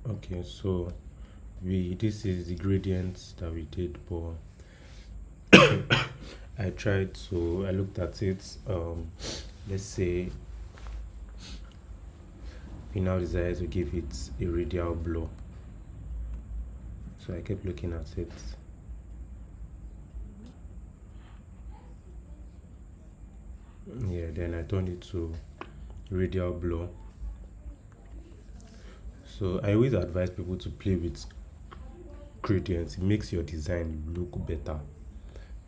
Okay, so we this is the gradients that we did, but I looked at it. Let's say we now decided to give it a radial blow. So I kept looking at it. Yeah, then I turned it to radial blow. So I always advise people to play with gradients. It makes your design look better.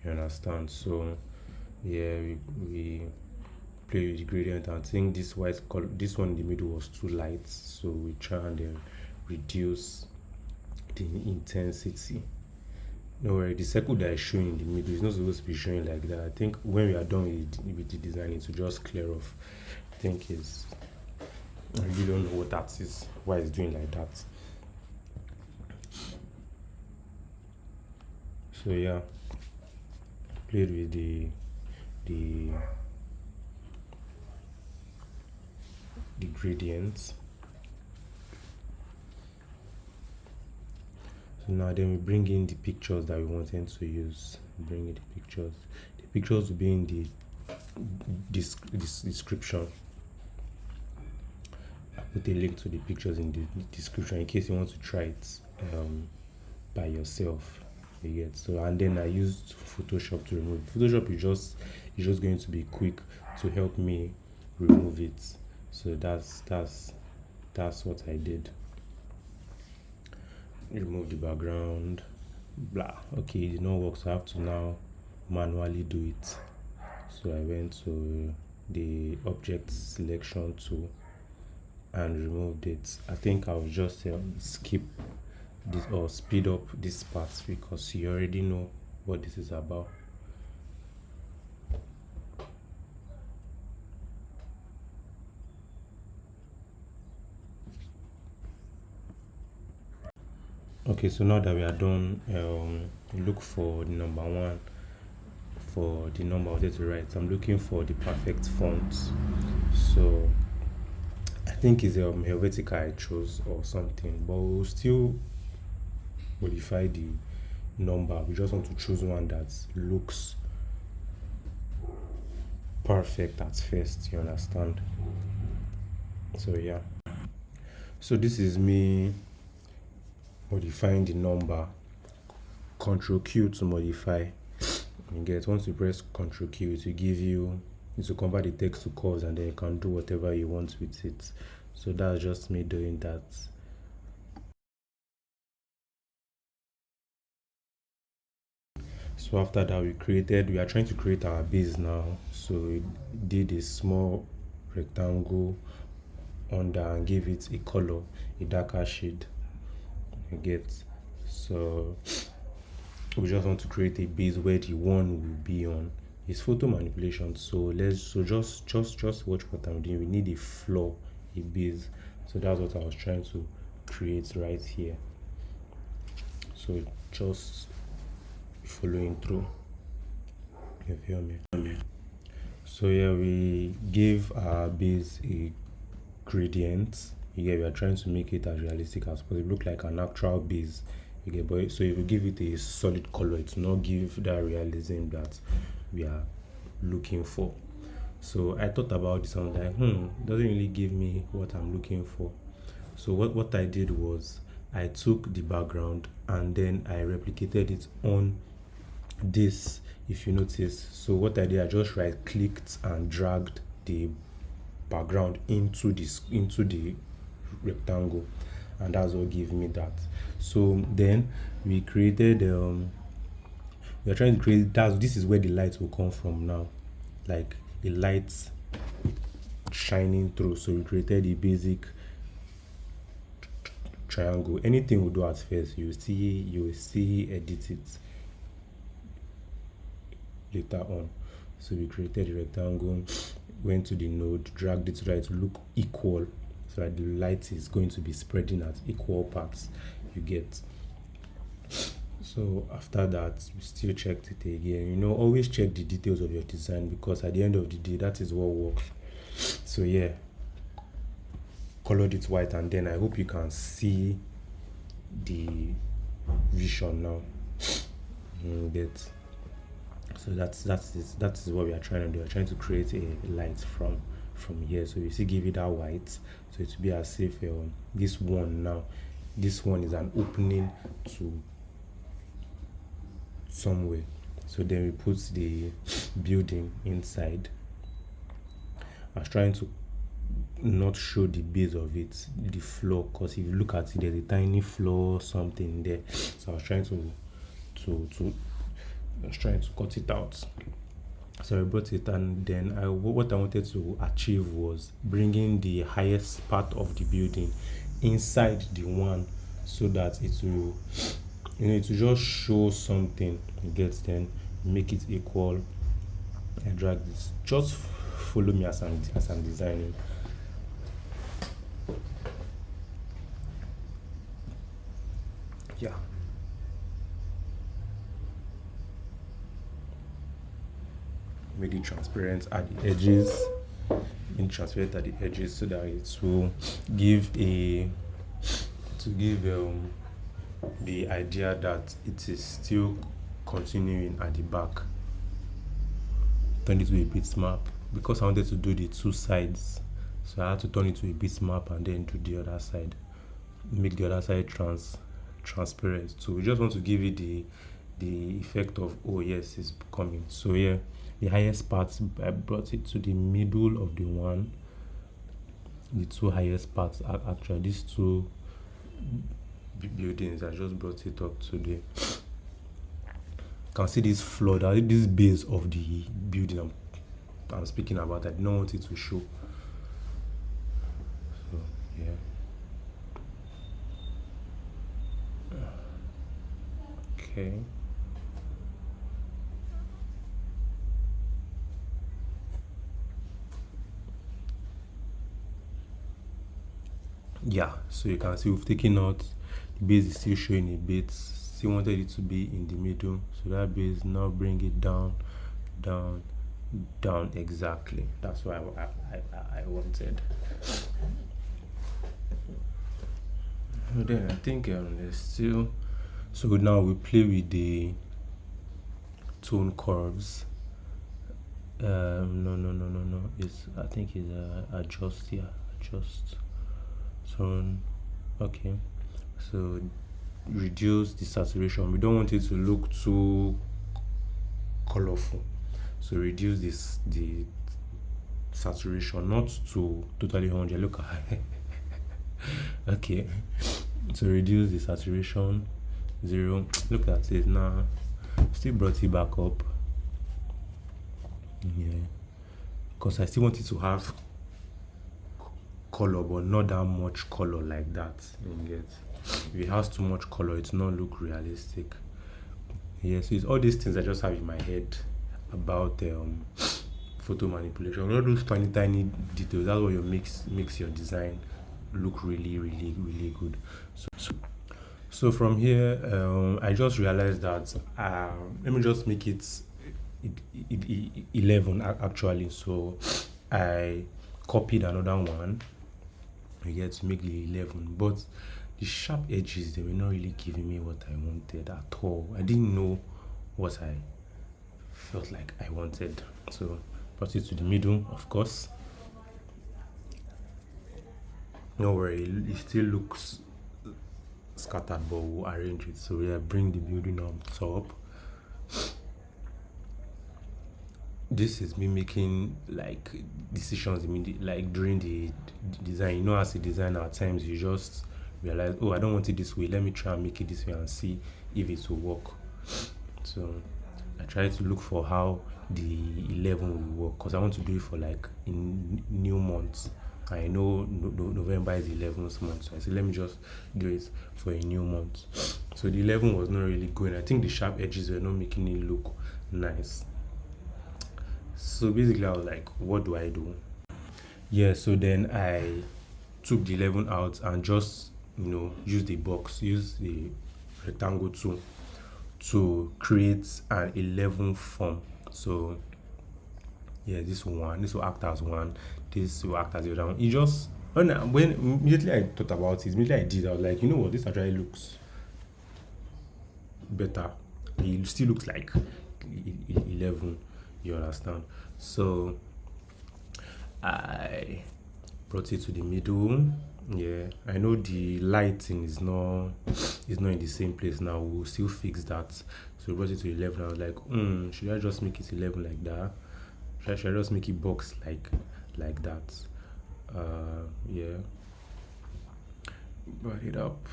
You understand? So yeah, we play with the gradient. I think this white color, this one in the middle was too light, so we try and reduce the intensity. No worry, the circle that is showing in the middle is not supposed to be showing like that. I think when we are done with the design, it will just clear off. I think it's, I really don't know what that is, why it's doing like that. So yeah, played with the the gradients. So now then we bring in the pictures that we wanted to use. Bring in the pictures. The pictures will be in the description. I put a link to the pictures in the description in case you want to try it by yourself. You get. So and then I used Photoshop to remove it. Photoshop is just going to be quick to help me remove it. So that's what I did. Remove the background, blah. Okay, it did not work, so I have to now manually do it. So I went to the object selection tool and removed it. I think I'll just skip this or speed up this part because you already know what this is about. Okay, so now that we are done, look for the number one. For the number I wanted to write, I'm looking for the perfect font. So I think it's Helvetica I chose or something, but we'll still modify the number. We just want to choose one that looks perfect at first, you understand? So yeah, so this is me modifying the number. Control Q to modify. You get, once you press Control Q, it will give you, it will convert the text to curves, and then you can do whatever you want with it. So that's just me doing that. So after that, we are trying to create our base now. So we did a small rectangle under and give it a color, a darker shade. You get. So we just want to create a base where the one will be on. It's photo manipulation, so just watch what I'm doing. We need a floor, a base. So that's what I was trying to create right here. So just following through. You feel me? So yeah, we give our base a gradient. Yeah, we are trying to make it as realistic as possible. Look like an actual base. Okay, but so if you give it a solid color, it will not give that realism that we are looking for. So I thought about this and I was like, it doesn't really give me what I'm looking for. So what I did was I took the background and then I replicated it on this, if you notice. So what I did, I just right clicked and dragged the background into the rectangle, and that's what gave me that. So then we created we are trying to create that. This is where the light will come from now, like the light shining through. So we created a basic triangle. Anything we do at first, you will see edit it later on. So we created a rectangle, went to the node, dragged it so that it will look equal, so that the light is going to be spreading at equal parts. You get. So after that, we still checked it again. You know, always check the details of your design, because at the end of the day, that is what works. So yeah, colored it white, and then I hope you can see the vision now. Get. So that is what we are trying to do. We're trying to create a light from here. So you see, give it that white, so it will be as if this one is an opening to somewhere. So then we put the building inside. I was trying to not show the base of it, the floor, because if you look at it, there's a tiny floor something there. So I was trying to cut it out. So I brought it, and then what I wanted to achieve was bringing the highest part of the building inside the one, so that it will, it will just show something. You get, then make it equal. I drag this. Just follow me as I'm designing. Yeah. Make it transparent at the edges. Transparent at the edges, so that it will give the idea that it is still continuing at the back. Turn it to a bitmap, because I wanted to do the two sides, so I had to turn it to a bitmap and then do the other side, make the other side transparent. So we just want to give it the effect of, oh yes, it's coming. So yeah, the highest parts, I brought it to the middle of the one. The two highest parts are actually these two buildings. I just brought it up to the, you can see this floor, this base of the building I'm speaking about. I don't want it to show. So yeah. Okay. Yeah, so you can see we've taken out the base, is still showing a bit. Still wanted it to be in the middle, so that base, now bring it down exactly. That's what I wanted. And then I think there's still, so now we play with the tone curves. No, it's, I think it's adjust here. Adjust tone. Okay, so reduce the saturation. We don't want it to look too colorful, so reduce the saturation, not to totally 100. Look at okay, so reduce the saturation 0. Look at it now. Still brought it back up. Yeah, because I still want it to have color, but not that much color like that. You get, if it has too much color, it's not look realistic. Yeah, so it's all these things I just have in my head about photo manipulation. All those tiny details, that's what makes your design look really good. So from here, I just realized that let me just make it 11 actually. So I copied another one, I get to make the 11, but the sharp edges, they were not really giving me what I wanted at all. I didn't know what I felt like I wanted, so brought it to the middle. Of course, no worry, it still looks scattered, but we'll arrange it. So yeah, bring the building on top. This is me making like decisions immediately, like during the design. You know, as a designer, at times you just realize, oh, I don't want it this way, let me try and make it this way and see if it will work. So I try to look for how the 11 will work, because I want to do it for like in new months. I know November is the 11th month, so I said let me just do it for a new month. So the 11 was not really going. I think the sharp edges were not making it look nice. So basically I was like, what do I do? Yeah, so then I took the 11 out and just, use the rectangle tool to create an 11 form. So yeah, this will act as one, this will act as the other one. You just When immediately I thought about it, immediately I did, I was like, you know what, this actually looks better. It still looks like 11, you understand? So I brought it to the middle. Yeah, I know the lighting is not in the same place now. We'll still fix that. So we brought it to 11. I was like, should I just make it 11 like that? Should I just make it box like that? Yeah. Brought it up,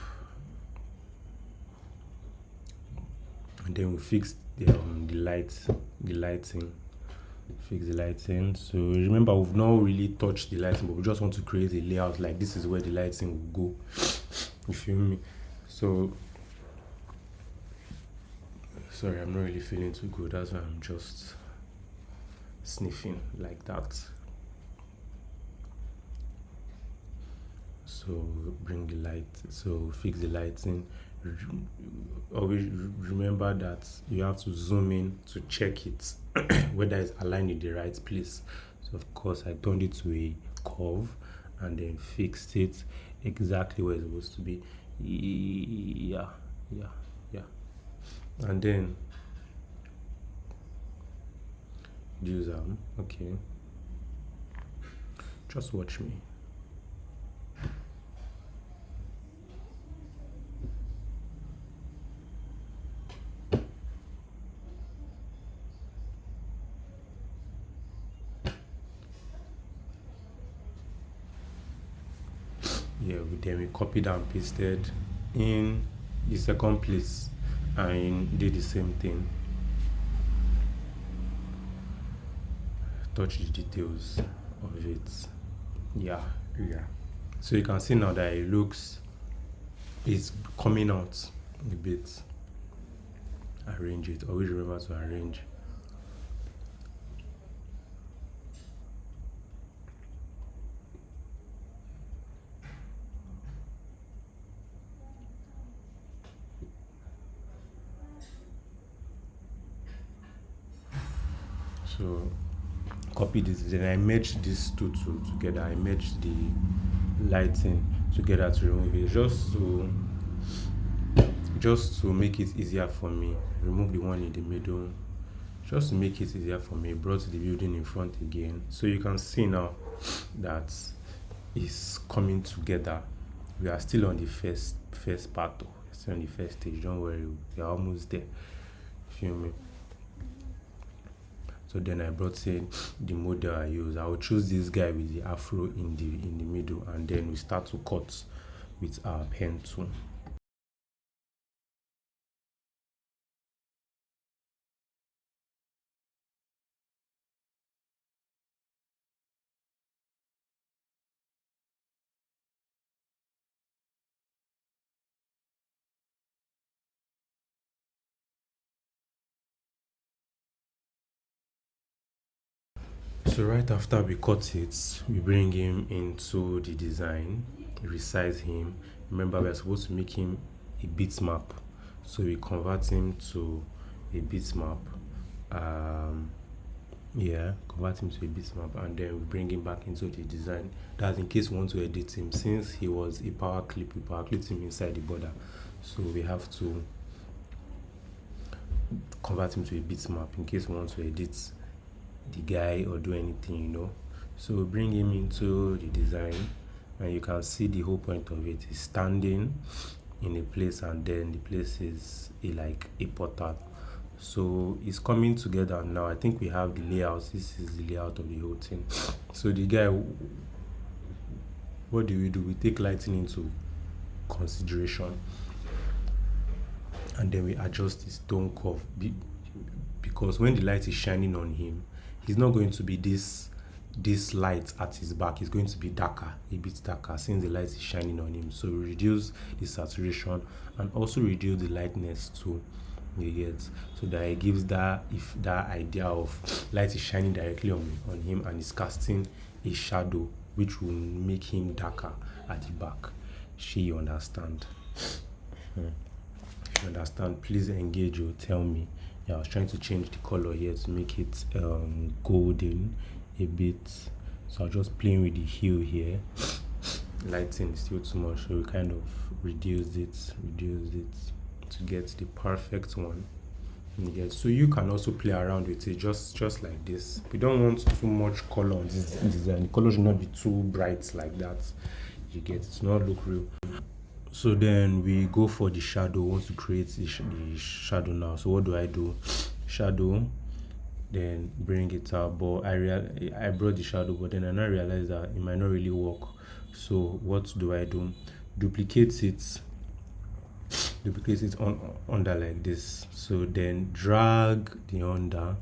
and then we fixed the lighting. Fix the lighting. So remember, we've not really touched the lighting, but we just want to create a layout like this is where the lighting will go. You feel me? So sorry, I'm not really feeling too good. That's why I'm just sniffing like that. So bring the light. So fix the lighting. Always remember that you have to zoom in to check it whether it's aligned in the right place. So of course I turned it to a curve and then fixed it exactly where it's supposed to be. Yeah, yeah, yeah. And then use okay. Just watch me. Yeah, then we copied and pasted in the second place and did the same thing. Touch the details of it. Yeah, yeah. So you can see now that it's coming out a bit. Arrange it. Always remember to arrange. So copy this, then I merged these two together. I merged the lighting together to remove it, just to make it easier for me. Remove the one in the middle just to make it easier for me. Brought the building in front again, so you can see now that it's coming together. We are still on the first part though. Still on the first stage, don't worry, we are almost there. Feel me? So then I brought in the model I use. I will choose this guy with the afro in the middle, and then we start to cut with our pen tool. So right after we cut it, we bring him into the design, resize him. Remember, we're supposed to make him a bitmap, so we convert him to a bitmap. Yeah, convert him to a bitmap, and then we bring him back into the design. That's in case we want to edit him, since he was a power clip. We power clipped him inside the border, so we have to convert him to a bitmap in case we want to edit the guy or do anything. So we bring him into the design, and you can see the whole point of it is standing in a place, and then the place is like a portal. So it's coming together now. I think we have the layouts. This is the layout of the whole thing. So the guy, what do? We take lighting into consideration, and then we adjust his tone curve because when the light is shining on him, he's not going to be this light at his back. It's going to be darker, a bit darker, since the light is shining on him. So we reduce the saturation and also reduce the lightness too. You get? So that it gives that idea of light is shining directly on him, and it's casting a shadow which will make him darker at the back. You understand? If you understand, please engage or tell me. Yeah, I was trying to change the color here to make it golden a bit. So I'm just playing with the hue here. lighting is still too much, so we kind of reduced it to get the perfect one. Yes, so you can also play around with it just like this. We don't want too much color on this design. The color should not be too bright like that. You get it, not look real. So then we go for the shadow. We want to create the shadow now. So what do I do? Shadow, then bring it out. But I brought the shadow, but then I now realized that it might not really work. So what do I do? Duplicate it on under like this. So then drag the under,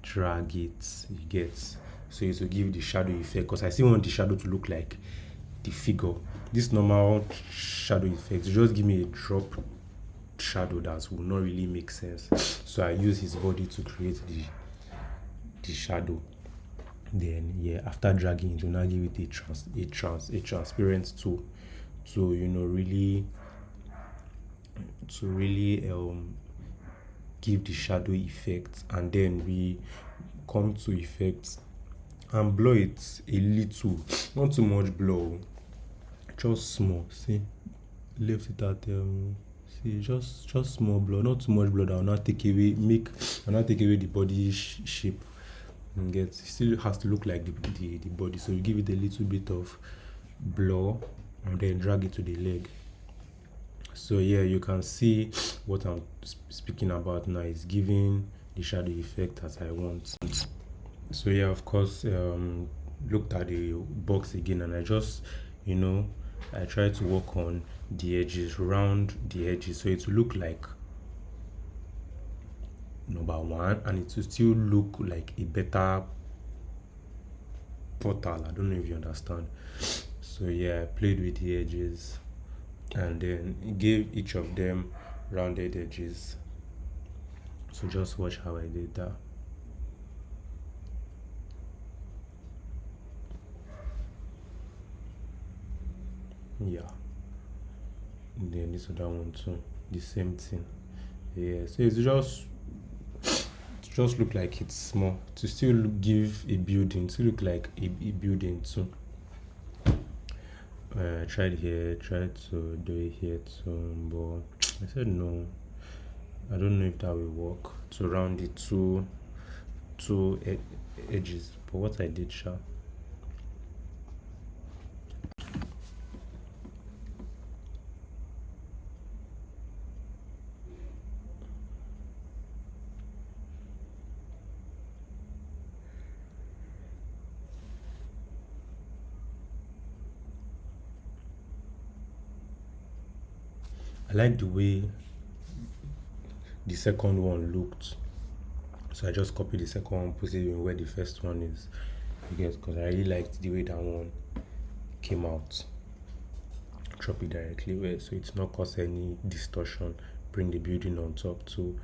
drag it, you get. So it will give the shadow effect, because I still want the shadow to look like the figure. This normal shadow effect just give me a drop shadow that will not really make sense. So I use his body to create the shadow. Then yeah, after dragging it, will now give it a transparent tool to really give the shadow effect. And then we come to effects and blur it a little, not too much blur, just small. See, left it at see, just small blur, not too much blur that will not take away the body shape. And get, still has to look like the body, so you give it a little bit of blur and then drag it to the leg. So yeah, you can see what I'm speaking about now is giving the shadow effect as I want. So yeah, of course, looked at the box again, and I just I try to work on the edges, round the edges, so it will look like number one, and it will still look like a better portal. I don't know if you understand. So yeah, I played with the edges and then gave each of them rounded edges. So just watch how I did that. Yeah, and then this other one too, the same thing. Yeah, so it's just look like it's small to still give a building, to look like a building too. I tried to do it here too, but I said no, I don't know if that will work to round the two edges. But what I did, sure. I like the way the second one looked, so I just copied the second one, put it in where the first one is. Because I really liked the way that one came out. Drop it directly where, so it's not cause any distortion. Bring the building on top too,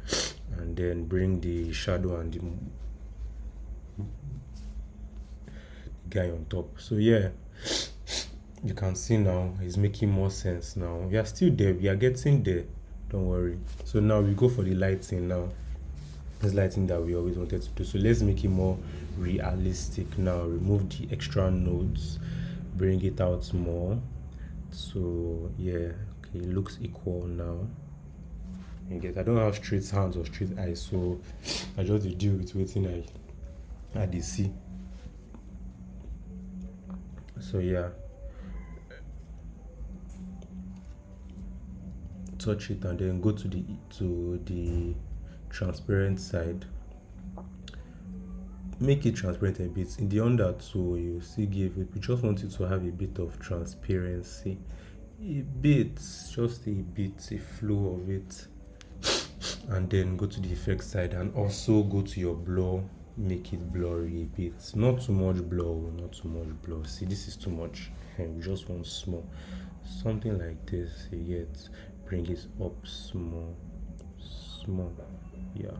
and then bring the shadow and the guy on top. So yeah, you can see now it's making more sense now. We are still there, we are getting there, don't worry. So now we go for the lighting now. This lighting that we always wanted to do, so let's make it more realistic now. Remove the extra nodes, bring it out more. So yeah, okay, it looks equal now. I don't have straight hands or straight eyes, so I just deal with waiting I did see. So yeah, touch it and then go to the transparent side. Make it transparent a bit in the under too. You see, give it, we just want it to have a bit of transparency, a bit, just a bit, a flow of it. And then go to the effect side and also go to your blur, make it blurry a bit, not too much blur. See, this is too much, and we just want something like this. You get, bring it up small. Yeah,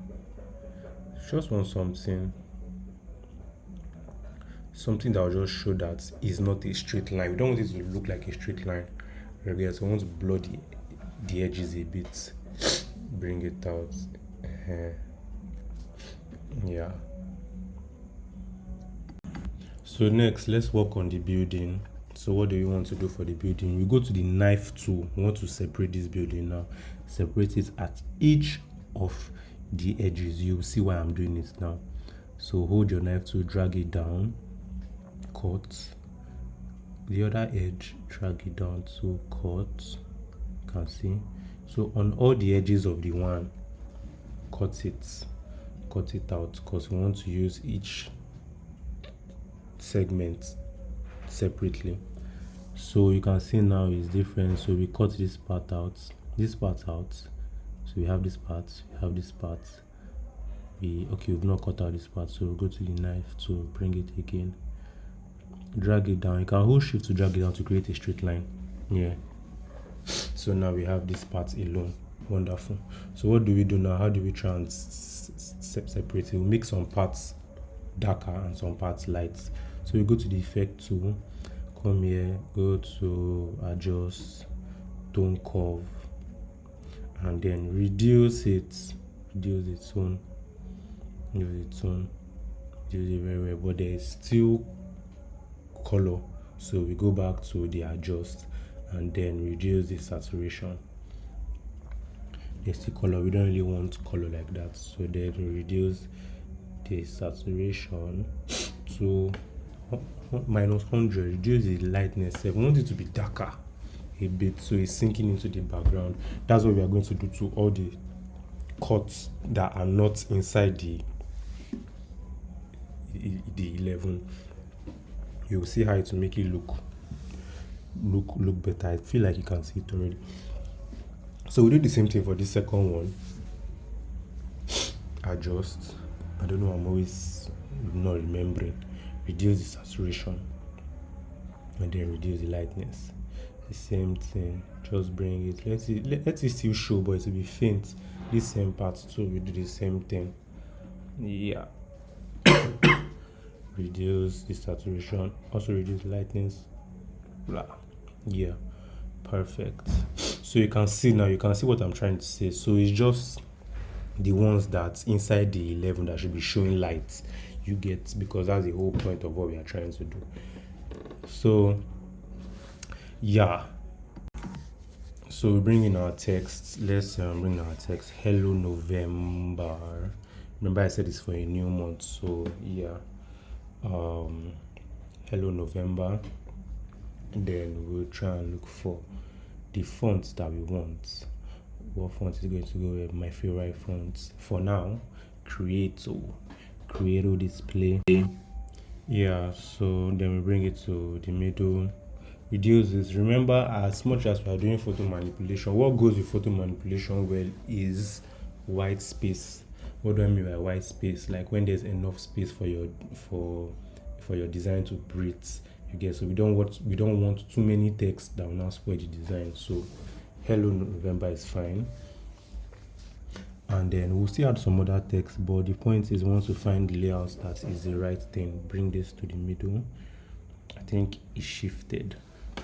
just want something that will just show that it's not a straight line. We don't want it to look like a straight line. Yes, I want to blur the edges a bit, bring it out. Yeah, so next let's work on the building. So what do you want to do for the building? You go to the knife tool. You want to separate this building now. Separate it at each of the edges. You'll see why I'm doing it now. So hold your knife tool, drag it down, cut. The other edge, drag it down to cut. You can see. So on all the edges of the one, cut it out, because we want to use each segment separately. So you can see now it's different. So we cut this part out, so we have this part, we've not cut out this part, so we'll go to the knife to bring it again, drag it down. You can hold shift to drag it down to create a straight line. Yeah, so now we have this part alone. Wonderful. So what do we do now? How do we try and separate it? We'll make some parts darker and some parts light. So we go to the effect tool, come here, go to adjust, tone curve, and then reduce it very well, but there is still color. So we go back to the adjust and then reduce the saturation. There's still color. We don't really want color like that, so then we reduce the saturation to -100. Reduce the lightness. We want it to be darker a bit, so it's sinking into the background. That's what we are going to do to all the cuts that are not inside the 11. You will see how it will make it look better. I feel like you can see it already. So we do the same thing for this second one. Adjust. I don't know, I'm always not remembering. Reduce the saturation and then reduce the lightness. The same thing, just bring it. Let it still show, but it will be faint. This same part too, we do the same thing. Yeah. Reduce the saturation, also reduce the lightness. Blah. Yeah, perfect. So you can see what I'm trying to say. So it's just the ones that inside the 11 that should be showing light, you get, because that's the whole point of what we are trying to do. So yeah, so we bring in our text. Let's bring our text. Hello November. Remember I said it's for a new month, so yeah. Hello November. Then we'll try and look for the fonts that we want. What font is going to go with? My favorite fonts for now, Creato display. Yeah, so then we bring it to the middle. Reduce this. Remember, as much as we are doing photo manipulation, what goes with photo manipulation well is white space. What do I mean by white space? Like when there's enough space for your design to breathe. You get, so we don't want too many text that will now spoil the design. So Hello November is fine. And then we'll still add some other text, but the point is once we find the layout that is the right thing, bring this to the middle. I think it's shifted.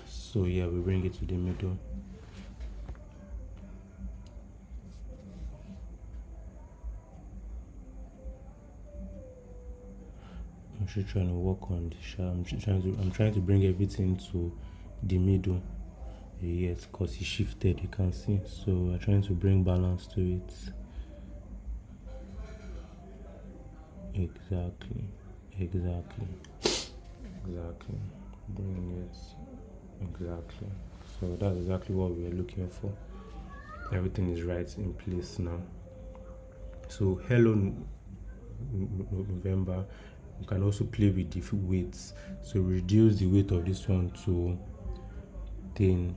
So yeah, we bring it to the middle. I'm just trying to work on this. I'm trying to bring everything to the middle. Yes, because it shifted, you can see. So we're trying to bring balance to it. Exactly. Bring it. Exactly. So that's exactly what we're looking for. Everything is right in place now. So Hello November. You can also play with different weights. So reduce the weight of this one to 10.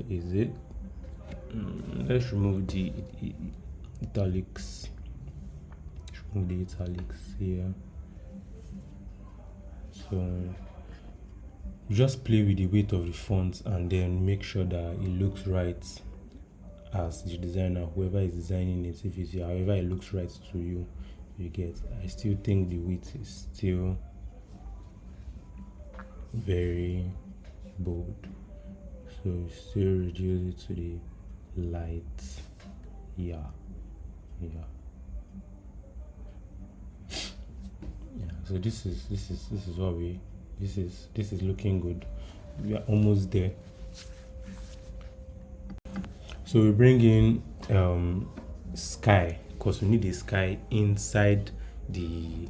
Is it? Let's remove the italics. Remove the italics here. So just play with the weight of the font and then make sure that it looks right as the designer, whoever is designing it, if it's however it looks right to you. You get, I still think the width is still very bold, so still reduce it to the light. Yeah. So this is what this is looking good. We are almost there. So we bring in sky because we need the sky inside the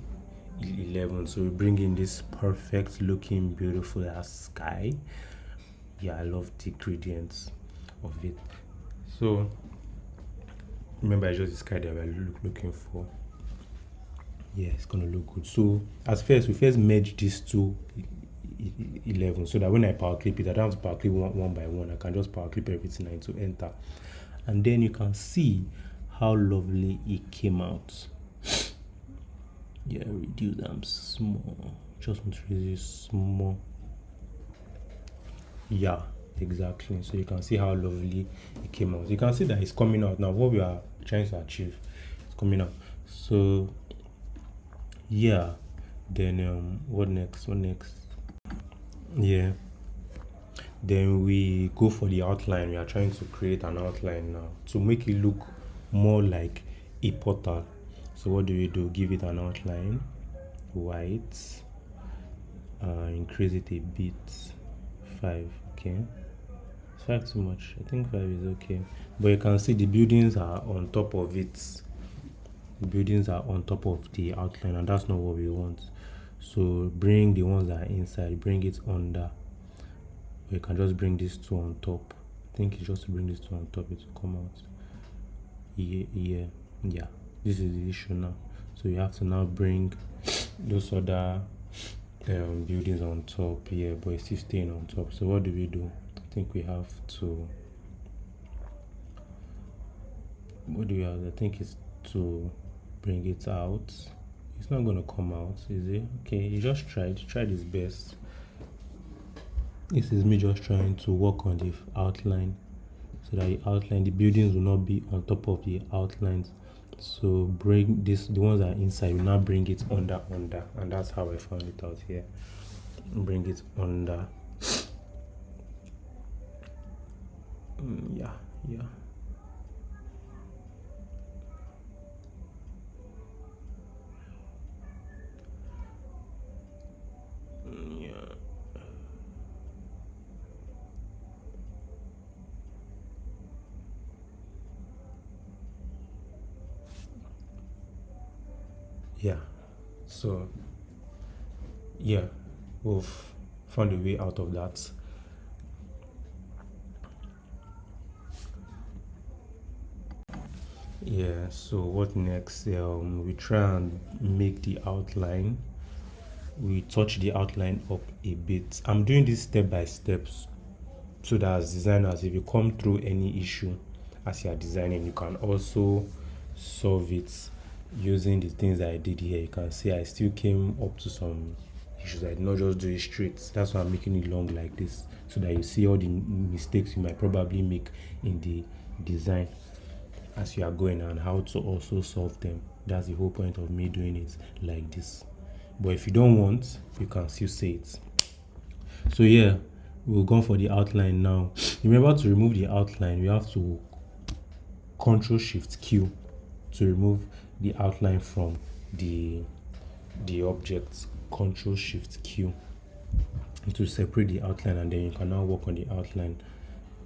11. So we bring in this perfect looking beautiful ass sky. Yeah, I love the gradients of it. So remember, it's just the sky that we're looking for. Yeah, it's gonna look good. So as first, we first merge these two 11 so that when I power clip it, I don't have to power clip one by one. I can just power clip everything and to enter. And then you can see how lovely it came out. Yeah, reduce them small. Just want to reduce small. Yeah, exactly. So you can see how lovely it came out. You can see that it's coming out now. What we are trying to achieve is coming out. So yeah, then what next? Yeah, then we go for the outline. We are trying to create an outline now to make it look more like a portal. So what do? Give it an outline, white, increase it a bit, 5. Okay, 5 too much. I think 5 is okay, but you can see the buildings are on top of it. The buildings are on top of the outline, and that's not what we want. So bring the ones that are inside, bring it under. You can just bring these two on top. I think it's just to bring these two on top, it will come out. Yeah. This is the issue now. So you have to now bring those other buildings on top. Yeah, but it's still staying on top. So what do? I think we have to. What do we have? I think it's to bring it out. It's not gonna come out, is it? Okay, he just tried his best. This is me just trying to work on the outline so that the buildings will not be on top of the outlines. So bring this, the ones that are inside, we now bring it under, and that's how I found it out here. Bring it under. Yeah. Yeah. So yeah, we've found a way out of that. Yeah, so what next? We try and make the outline. We touch the outline up a bit. I'm doing this step by steps so that as designers, if you come through any issue as you are designing, you can also solve it using the things that I did here. You can see I still came up to some issues. I did not just do it straight. That's why I'm making it long like this, so that you see all the mistakes you might probably make in the design as you are going and how to also solve them. That's the whole point of me doing it like this. But if you don't want, you can still say it. So yeah, we'll go for the outline now. Remember, to remove the outline, you have to Control Shift Q to remove the outline from the object. Control Shift Q to separate the outline, and then you can now work on the outline.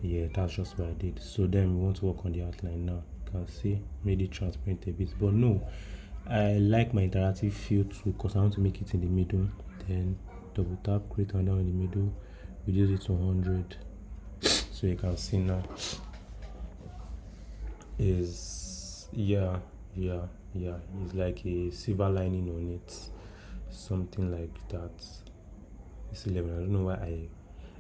Yeah, that's just what I did. So then we want to work on the outline now. You can see made it transparent a bit, but no, I like my interactive fill too because I want to make it in the middle. Then double tap, create one down in the middle, reduce it to 100. So you can see now is it's like a silver lining on it, something like that. It's 11. I don't know why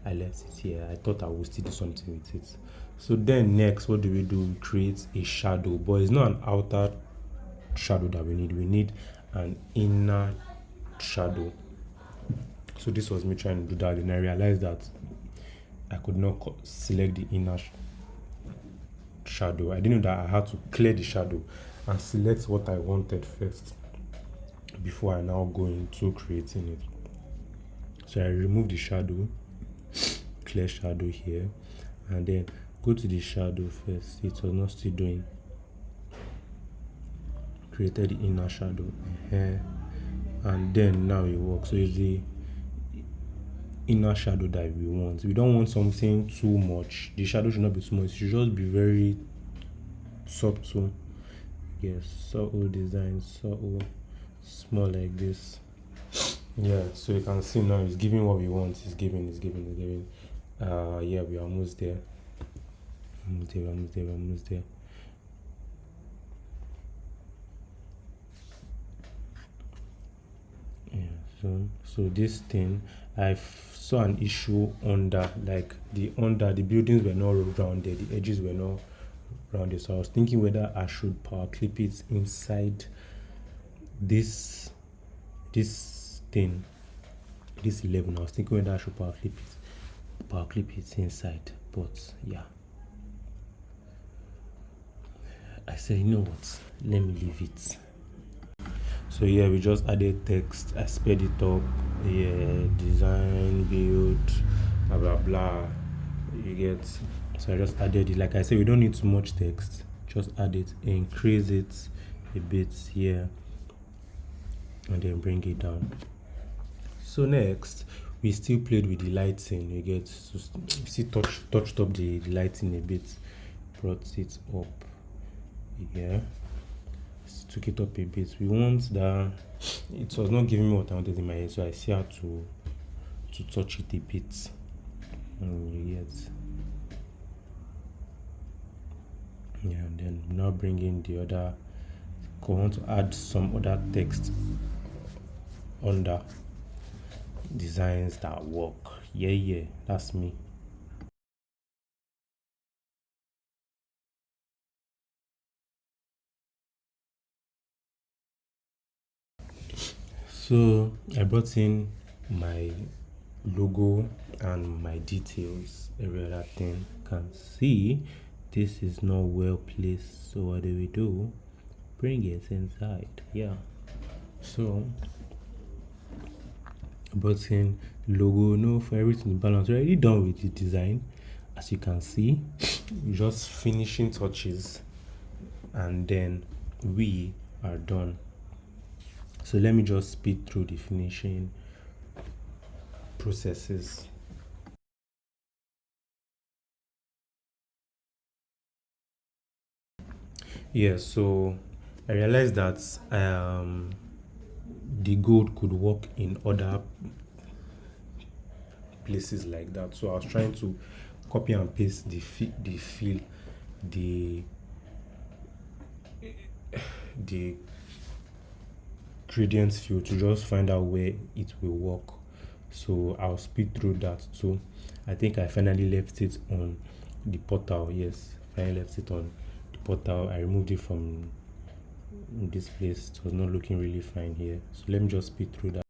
I left it here. I thought I would still do something with it. So then next, what do? We create a shadow, but it's not an outer shadow that we need an inner shadow. So this was me trying to do that, and I realized that I could not select the inner shadow. I didn't know that I had to clear the shadow and select what I wanted first before I now go into creating it. So I remove the shadow, clear shadow here, and then go to the shadow first. It was not still doing. Created the inner shadow, and then now it works. So it's inner shadow that we want. We don't want something too much. The shadow should not be too much. It should just be very subtle. Yes, subtle design, subtle, small like this. Yeah, so you can see now it's giving what we want. It's giving. Yeah, we're almost there. Almost there. Yeah, so this thing, I saw an issue under, like the buildings were not rounded, the edges were not rounded. So I was thinking whether I should power clip it inside this thing, this 11. I was thinking whether I should power clip it inside, but yeah, I said, you know what, let me leave it. So yeah, we just added text. I sped it up. Yeah, design, build, blah blah blah. You get. So I just added it. Like I said, we don't need too much text. Just add it, increase it a bit here, and then bring it down. So next, we still played with the lighting. You get. So see, touched up the lighting a bit, brought it up. Yeah. Took it up a bit. We want that it was not giving me what I wanted in my head, so I see how to touch it a bit. You get. Yeah, and then now bring in the other. I want to add some other text under designs that work. Yeah, that's me. So I brought in my logo and my details, every other thing. Can see this is not well placed, so what do? Bring it inside. Yeah, so I brought in logo, no, for everything to balance. We're already done with the design, as you can see. Just finishing touches, and then we are done. So let me just speed through the finishing processes. Yeah, so I realized that the gold could work in other places like that. So I was trying to copy and paste the feel, the gradient field to just find out where it will work. So I'll speed through that too. I think I finally left it on the portal. Yes, finally left it on the portal. I removed it from this place. It was not looking really fine here. So let me just speed through that.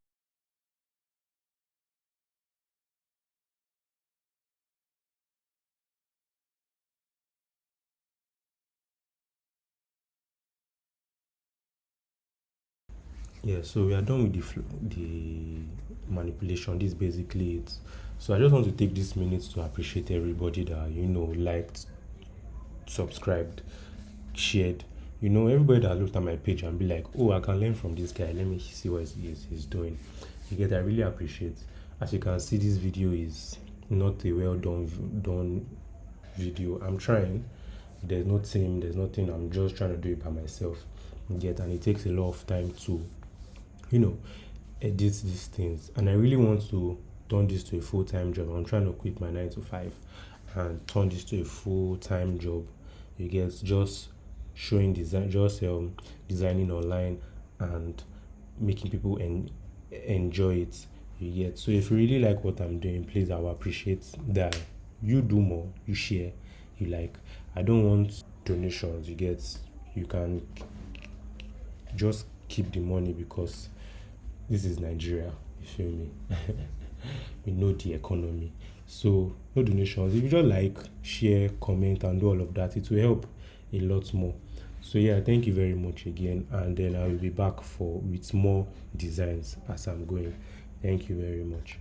Yeah, so we are done with the manipulation. This is basically it. So I just want to take this minute to appreciate everybody that liked, subscribed, shared. Everybody that looked at my page and be like, oh, I can learn from this guy. Let me see what he's doing. You get, I really appreciate. As you can see, this video is not a well done video. I'm trying. There's no team, there's nothing. I'm just trying to do it by myself. You get, and it takes a lot of time to edit these things. And I really want to turn this to a full-time job. I'm trying to quit my 9 to 5 and turn this to a full-time job. You get, just showing design, just designing online and making people enjoy it. You get, so if you really like what I'm doing, please, I will appreciate that you do more, you share, you like. I don't want donations. You get, you can just keep the money because this is Nigeria. You feel me? We know the economy. So no donations. If you just like, share, comment, and do all of that, it will help a lot more. So yeah, thank you very much again, and then I will be back with more designs as I'm going. Thank you very much.